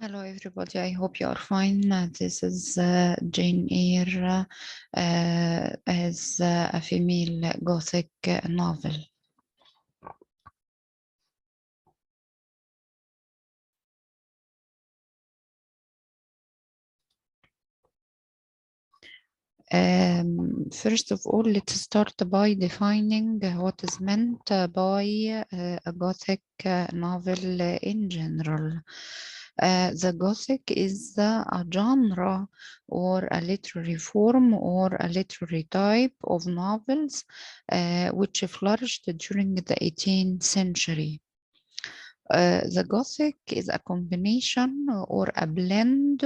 Hello, everybody. I hope you are fine. This is Jane Eyre as a female Gothic novel. First of all, let's start by defining what is meant by a Gothic novel in general. The Gothic is a genre or a literary form or a literary type of novels which flourished during the 18th century. The Gothic is a combination or a blend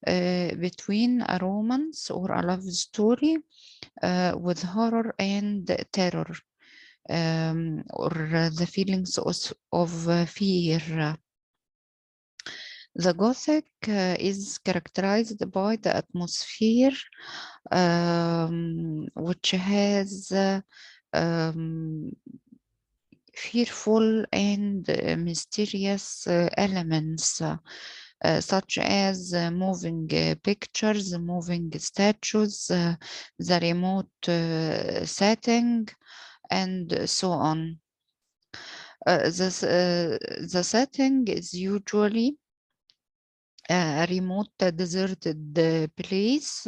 between a romance or a love story with horror and terror, or the feelings of fear. The Gothic is characterized by the atmosphere, which has fearful and mysterious elements, such as moving pictures, moving statues, the remote setting, and so on. The setting is usually a remote deserted place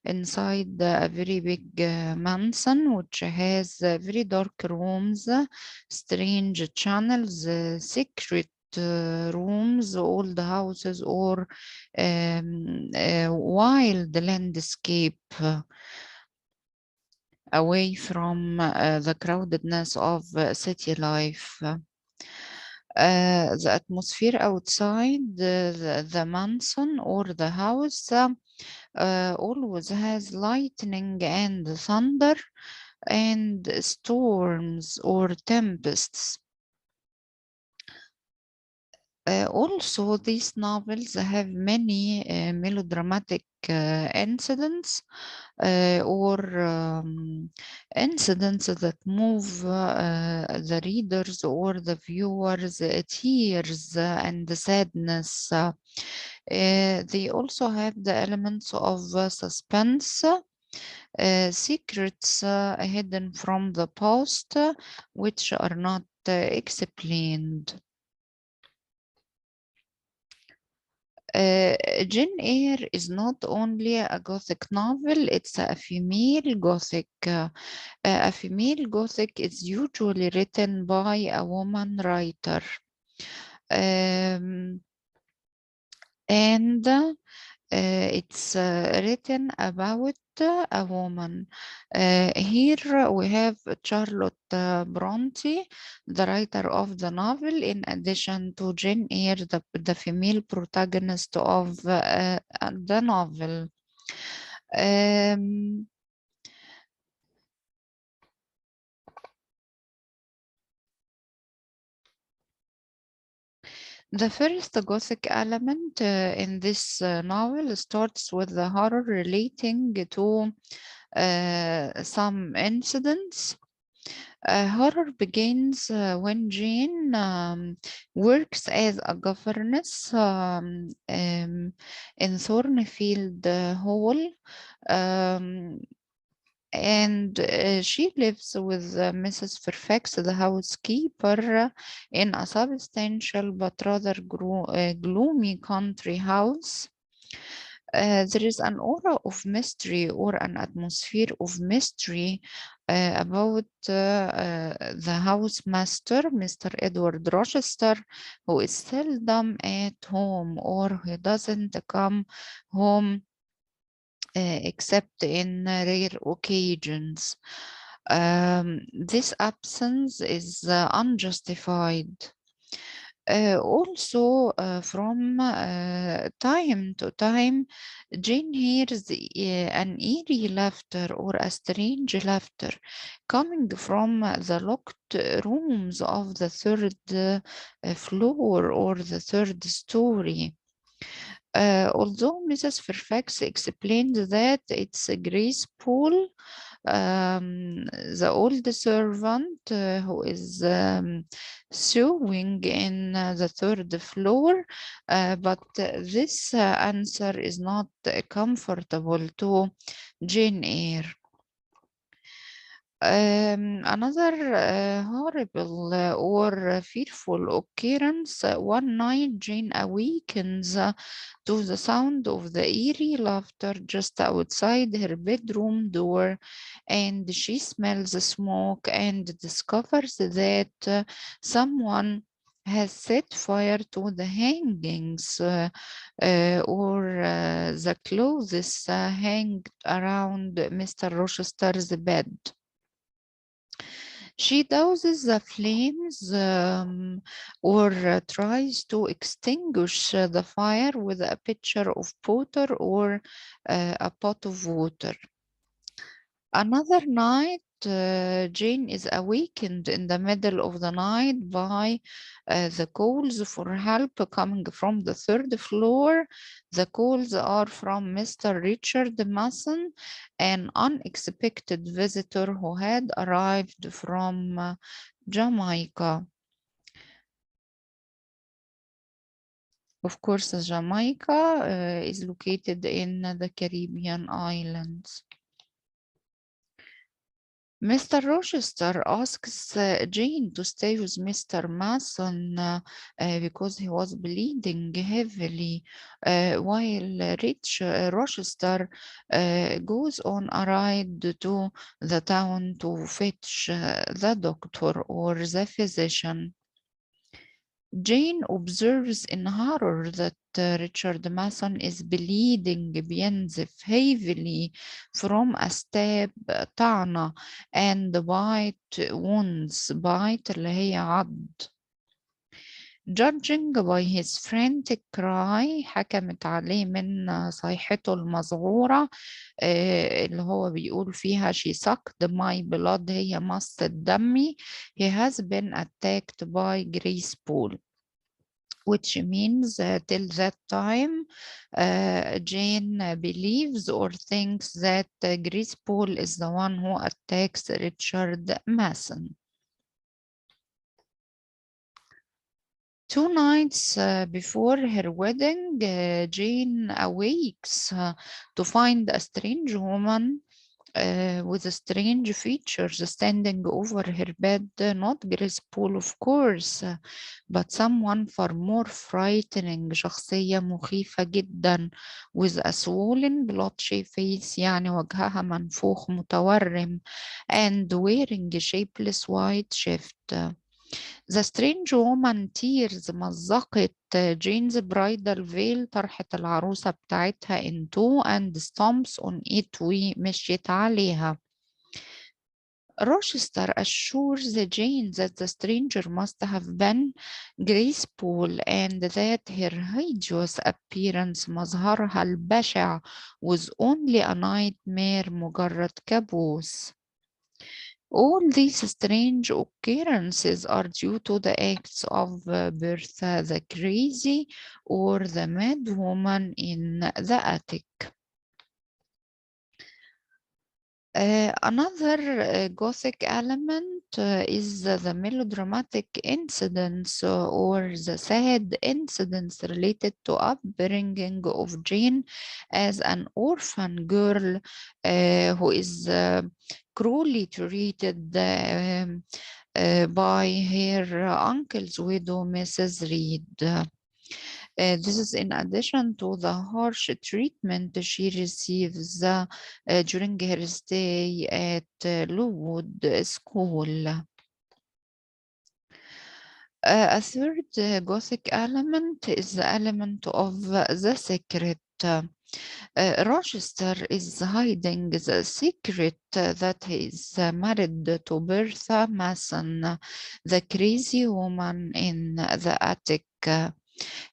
inside a very big mansion, which has very dark rooms, strange channels, secret rooms, old houses, or wild landscape away from the crowdedness of city life. The atmosphere outside the mansion or the house always has lightning and thunder and storms or tempests. Also, these novels have many melodramatic incidents or incidents that move the readers or the viewers, tears and sadness. They also have the elements of suspense, secrets hidden from the past, which are not explained. Jane Eyre is not only a Gothic novel, it's a female Gothic. A female Gothic is usually written by a woman writer. And it's written about a woman. Here we have Charlotte Bronte, the writer of the novel, in addition to Jane Eyre, the female protagonist of the novel. The first Gothic element in this novel starts with the horror relating to some incidents. Horror begins when Jane works as a governess in Thornfield Hall. And she lives with Mrs. Fairfax, the housekeeper, in a substantial but rather gloomy country house. There is an aura of mystery or an atmosphere of mystery about the housemaster, Mr. Edward Rochester, who is seldom at home or who doesn't come home except in rare occasions. This absence is unjustified. Also, from time to time, Jane hears an eerie laughter or a strange laughter coming from the locked rooms of the third floor or the third story. Although Mrs. Fairfax explained that it's Grace Poole, the old servant who is sewing in the third floor, but this answer is not comfortable to Jane Eyre. Another horrible or fearful occurrence. One night, Jane awakens to the sound of the eerie laughter just outside her bedroom door, and she smells the smoke and discovers that someone has set fire to the hangings or the clothes hanged around Mr. Rochester's bed. She douses the flames or tries to extinguish the fire with a pitcher of water or a pot of water. Another night, Jane is awakened in the middle of the night by the calls for help coming from the third floor. The calls are from Mr. Richard Mason, an unexpected visitor who had arrived from Jamaica. Of course, Jamaica is located in the Caribbean islands. Mr. Rochester asks Jane to stay with Mr. Mason because he was bleeding heavily, while Rochester goes on a ride to the town to fetch the doctor or the physician. Jane observes in horror that Richard Mason is bleeding, بينزف heavily from a stab, طعنة, and bite wounds, bite اللي هي عض. Judging by his frantic cry, حكمت عليه من صيحته المذعورة اللي هو بيقول فيها she sucked my blood، هي مصت دمي. He has been attacked by Grace Poole. Which means till that time, Jane believes or thinks that Grace Poole is the one who attacks Richard Mason. 2 nights before her wedding, Jane awakes to find a strange woman with strange features standing over her bed. Not Grace Poole, of course, but someone far more frightening. شخصية مخيفة جدا with a swollen blotchy face، يعني وجهها منفوخ متورم، and wearing a shapeless white shift. The strange woman tears مزقت Jane's bridal veil، طرحة العروسة بتاعتها in two and stomps on it ومشيت عليها. Rochester assures Jane that the stranger must have been Grace Poole and that her hideous appearance، مظهرها البشع، was only a nightmare، مجرد كابوس. All these strange occurrences are due to the acts of Bertha the Crazy or the Mad Woman in the attic. Another Gothic element is the melodramatic incidents or the sad incidents related to upbringing of Jane as an orphan girl who is cruelly treated by her uncle's widow, Mrs. Reed. This is in addition to the harsh treatment she receives during her stay at Lowood School. A third Gothic element is the element of the secret. Rochester is hiding the secret that he is married to Bertha Mason, the crazy woman in the attic.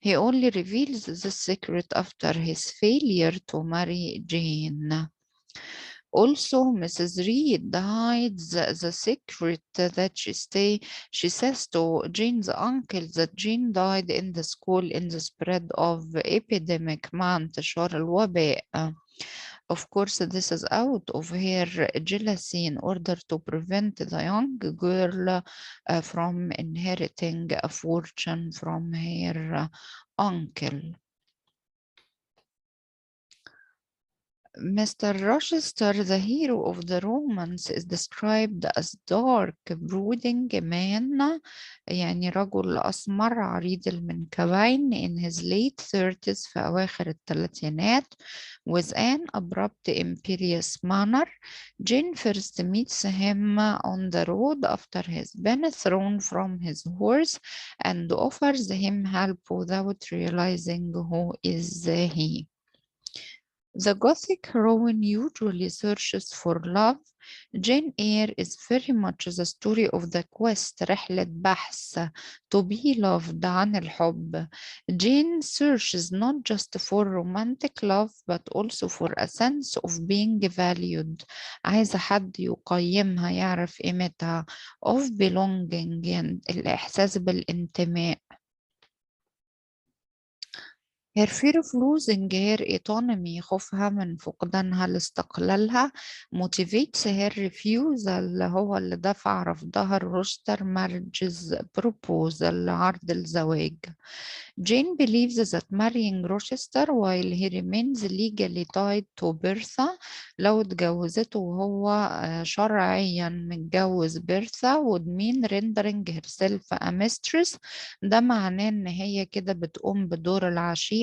He only reveals the secret after his failure to marry Jane. Also, Mrs. Reed hides the secret that she says to Jane's uncle that Jane died in the school in the spread of epidemic مع انتشار الوباء. Of course, this is out of her jealousy in order to prevent the young girl from inheriting a fortune from her uncle. Mr. Rochester, the hero of the romance, is described as dark, brooding man, يعني رجل أسمر عريض المنكبين in his late 30s في أواخر الثلاثينات with an abrupt imperious manner. Jane first meets him on the road after he's been thrown from his horse and offers him help without realizing who is he. The Gothic heroine usually searches for love. Jane Eyre is very much the story of the quest, رحلة بحث, to be loved, عن الحب. Jane searches not just for romantic love but also for a sense of being valued. عايزة حد يقيمها يعرف قيمتها. Of belonging, يعني الإحساس بالانتماء. Her fear of losing her autonomy خوفها من فقدانها لاستقلالها motivates her refusal هو اللي دفع رفضها الروستر marriage's proposal عرض الزواج. Jane believes that marrying Rochester while he remains legally tied to Bertha لو اتجوزته وهو شرعيا متجوز بيرثا would mean rendering herself a mistress. ده معناه ان هي كده بتقوم بدور العشيقة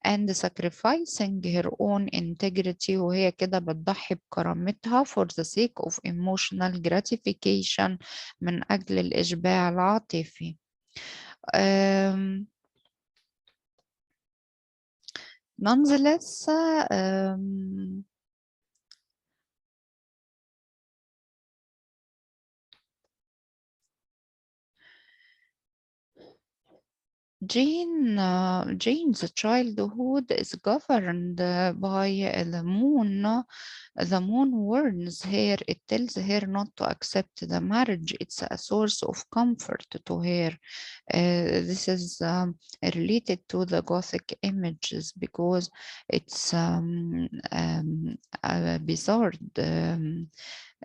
and sacrificing her own integrity وهي كده بتضحي بكرامتها for the sake of emotional gratification من أجل الإشباع العاطفي. Nonetheless, Jane's childhood is governed by the moon. The moon warns her, it tells her not to accept the marriage. It's a source of comfort to her. This is related to the Gothic images because it's a bizarre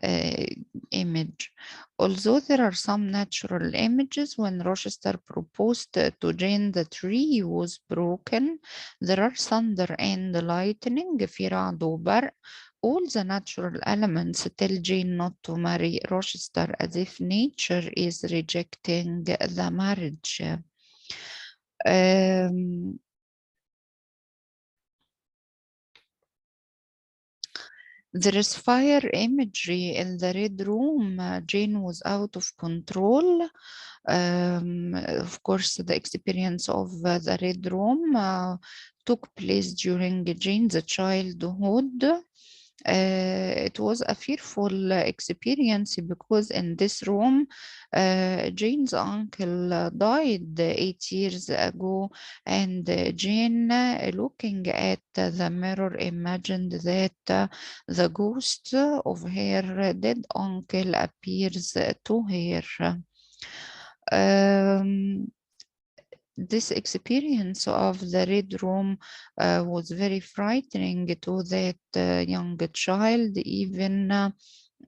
uh, image. Although there are some natural images, when Rochester proposed to Jane, the tree was broken. There are thunder and lightning, في رعد وبرق. All the natural elements tell Jane not to marry Rochester as if nature is rejecting the marriage. There is fire imagery in the Red Room. Jane was out of control. Of course, the experience of the Red Room took place during Jane's childhood. It was a fearful experience because in this room, Jane's uncle died 8 years ago, and Jane, looking at the mirror, imagined that the ghost of her dead uncle appears to her. This experience of the Red Room was very frightening to that young child, even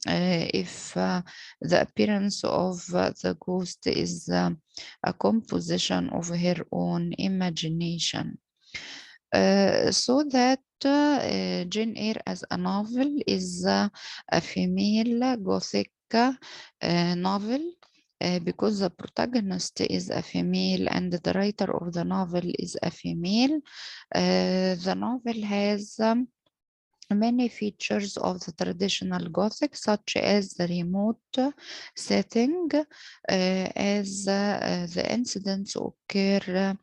if the appearance of the ghost is a composition of her own imagination. So that Jane Eyre as a novel is a female Gothic novel because the protagonist is a female and the writer of the novel is a female. The novel has many features of the traditional Gothic, such as the remote setting, as the incidents occur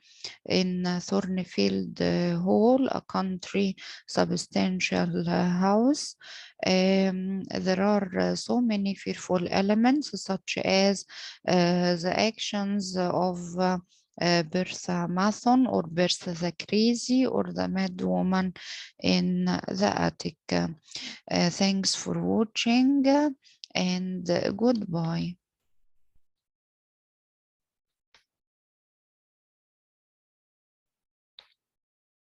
in Thornfield Hall, a country substantial house. There are so many fearful elements, such as the actions of Bertha Mason or Bertha the Crazy or the Mad Woman in the attic. Thanks for watching and goodbye.